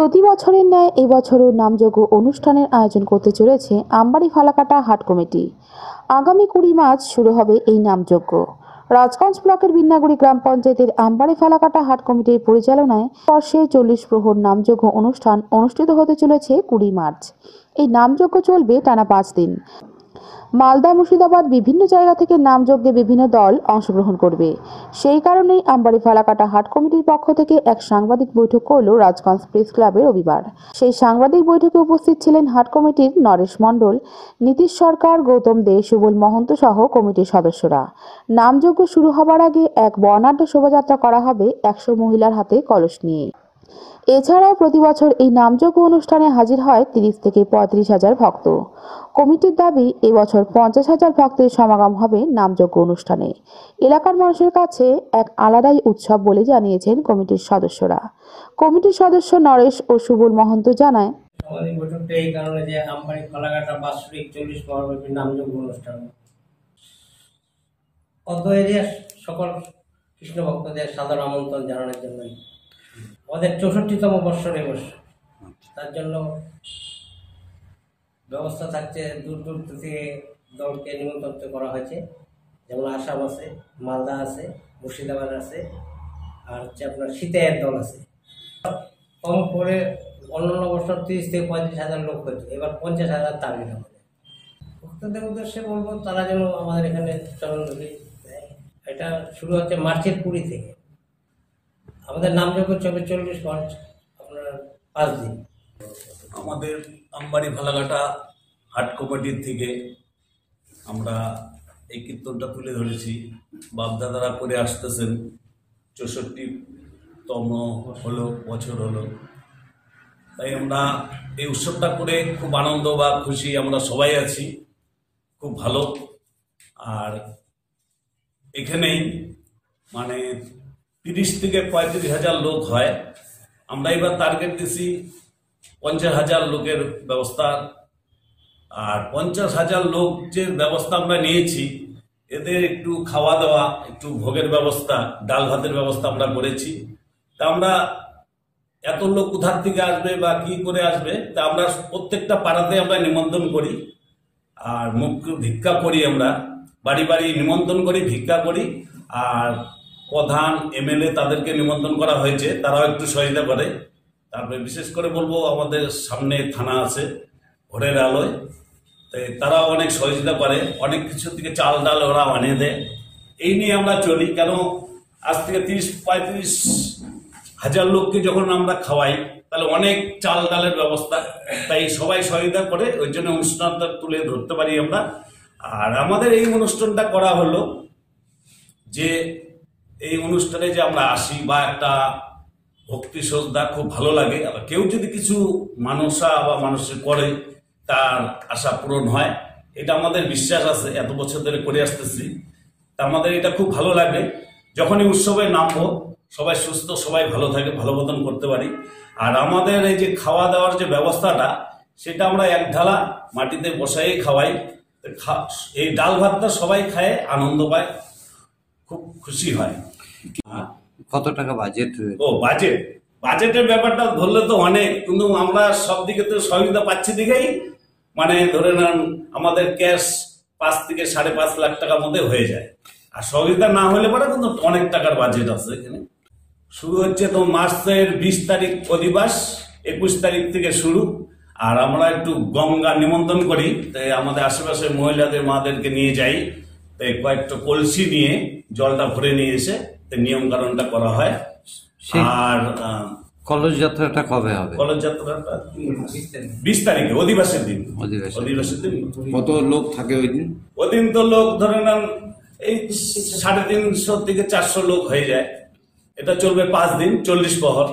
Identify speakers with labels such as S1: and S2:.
S1: প্রতি বছরের ন্যায় এবছরও নামযজ্ঞ অনুষ্ঠানের আয়োজন করতে চলেছে আমবাড়ি ফালাকাটা হাট কমিটি। আগামী 20 মার্চ শুরু হবে এই নামযজ্ঞ। রাজগঞ্জ ব্লকের বিন্নাগুড়ি গ্রাম পঞ্চায়েতের আমবাড়ি ফালাকাটা হাট কমিটির পরিচালনায় বর্ষে 40 প্রহর নামযজ্ঞ অনুষ্ঠান অনুষ্ঠিত হতে চলেছে 20 মার্চ। এই নামযজ্ঞ চলবে টানা 5 দিন। মালদা, মুর্শিদাবাদ বিভিন্ন জায়গা থেকে নামযজ্ঞে বিভিন্ন দল অংশগ্রহণ করবে। সেই কারণেই আমবাড়ি ফালাকাটা হাট কমিটির পক্ষ থেকে এক সাংবাদিক বৈঠক করল রাজগঞ্জ প্রেস ক্লাবে রবিবার। সেই সাংবাদিক বৈঠকে উপস্থিত ছিলেন হাট কমিটির নরেশ মণ্ডল, নীতিশ সরকার, গৌতম দে, সুবল মহন্ত সহ কমিটির সদস্যরা। নামযজ্ঞ শুরু হবার আগে এক বর্ণাঢ্য শোভাযাত্রা করা হবে 100 মহিলার হাতে কলস নিয়ে। এছাড়াও প্রতি বছর এই নামযজ্ঞ অনুষ্ঠানে হাজির হয় 30 থেকে 35,000 ভক্ত। কমিটির দাবি, এবছর 50,000 ভক্তের সমাগম হবে নামযজ্ঞ অনুষ্ঠানে। এলাকার মানুষের কাছে এক আলাদাই উৎসব বলে জানিয়েছেন কমিটির সদস্যরা। কমিটির সদস্য নরেশ ও সুবল মহন্ত জানায়,
S2: আমাদের বৈঠকটা এই কারণে যে আমবাড়ি ফালাকাটা বাৎসরিক 40 প্রহরব্যাপী নামযজ্ঞ অনুষ্ঠান অর্ধ এরিয়ার সকল কৃষ্ণ ভক্তদের সাধারণ আমন্ত্রণ জানানোর জন্য আমাদের 64তম বর্ষের এবছর। তার জন্য ব্যবস্থা থাকছে, দূর দূর থেকে দলকে নিমন্ত্রণ করা হয়েছে। যেমন আসাম আছে, মালদা আছে, মুর্শিদাবাদ আছে, আর হচ্ছে আপনার সিতাইয়ের দল আছে। কম করে অন্যান্য বছর 30 থেকে 35,000 লোক হয়েছে, এবার 50,000 টার্গেট আমাদের। ভক্তদের উদ্দেশ্যে বলবো তারা যেন আমাদের এখানে চরণ ধরি। এটা শুরু হচ্ছে মার্চের 20 থেকে। আমাদের নামযজ্ঞ চলবে 40 মার্চ, আপনার 5 দিন।
S3: আমাদের আমবাড়ি ফালাকাটা হাট কমিটির থেকে আমরা এই কীর্তনটা তুলে ধরেছি। বাপদাদারা করে আসতেছেন, 64তম হলো বছর হলো। তাই আমরা এই উৎসবটা করে খুব আনন্দ বা খুশি আমরা সবাই আছি, খুব ভালো। আর এখানেই মানে 30 থেকে 35,000 লোক হয়। আমরা এবার টার্গেট দিছি 50,000 লোকের ব্যবস্থা। আর 50,000 লোক যে ব্যবস্থা আমরা নিয়েছি, এদের একটু খাওয়া দাওয়া, একটু ভোগের ব্যবস্থা, ডাল ভাতের ব্যবস্থা আমরা করেছি। তা আমরা এত লোক কোথার থেকে আসবে বা কি করে আসবে, তা আমরা প্রত্যেকটা পাড়াতে আমরা নিমন্ত্রণ করি আর মুখ্য ভিক্ষা করি। আমরা বাড়ি বাড়ি নিমন্ত্রণ করি, ভিক্ষা করি। আর প্রধান এমএলএ তাদেরকে নিমন্ত্রণ করা হয়েছে, তারাও একটু সহায়তা করে। তারপরে বিশেষ করে বলবো, আমাদের সামনে থানা আছে ভোরের আলোয়, তারাও অনেক সহযোগিতা করে, অনেক কিছু থেকে চাল ডাল ওরা আনিয়ে দেয়। এই নিয়ে আমরা চলি। কেন আজ থেকে 30-35,000 লোককে যখন আমরা খাওয়াই, তাহলে অনেক চাল ডালের ব্যবস্থা, তাই সবাই সহযোগিতা করে, ওই জন্য অনুষ্ঠানটা তুলে ধরতে পারি আমরা। আর আমাদের এই অনুষ্ঠানটা করা হলো যে এই অনুষ্ঠানে যে আমরা আসি বা একটা ভক্তি শ্রদ্ধা খুব ভালো লাগে। আবার কেউ যদি কিছু মানসা বা মানুষের করে, তার আশা পূরণ হয়, এটা আমাদের বিশ্বাস আছে, এত বছর ধরে করে আসতেছি। তা আমাদের এটা খুব ভালো লাগে যখনই উৎসবে নামবো, সবাই সুস্থ, সবাই ভালো থাকে, ভালো মতন করতে পারি। আর আমাদের এই যে খাওয়া দাওয়ার যে ব্যবস্থাটা, সেটা আমরা এক ঢালা মাটিতে বসাই খাওয়াই। এই ডাল ভাতটা সবাই খায়, আনন্দ পায়, খুব খুশি হয়।
S4: কত টাকা বাজেট?
S3: বাজেটের ব্যাপারটা ধরলে তো অনেক, কিন্তু আমরা সব দিকে তো সহযোগিতা পাচ্ছি দিকেই, মানে ধরে নেন আমাদের ক্যাশ 5 থেকে 5.5 লাখ টাকার মধ্যে হয়ে যায়। আর সহযোগিতা না হলে পরে কিন্তু অনেক টাকার বাজেট আছে এখানে। শুরু হচ্ছে তো মার্চের 20 তারিখ অধিবাস, 21 তারিখ থেকে শুরু। আর আমরা একটু গঙ্গা নিমন্ত্রণ করি, তাই আমাদের আশেপাশে মহিলাদের মাদেরকে নিয়ে যাই, তাই কয়েকটা কলসি নিয়ে জলটা ভরে নিয়ে এসে নিয়ম কারণটা করা হয়। আর
S4: কলস যাত্রাটা কবে হবে?
S3: কলস যাত্রাটা 20 তারিখে, অধিবাসের দিন। অধিবাসের দিন
S4: কত লোক থাকে ওই দিন?
S3: ওই দিন তো লোক ধরে নেন এই 350 থেকে 400 লোক হয়ে যায়। এটা চলবে 5 দিন, 40 প্রহর।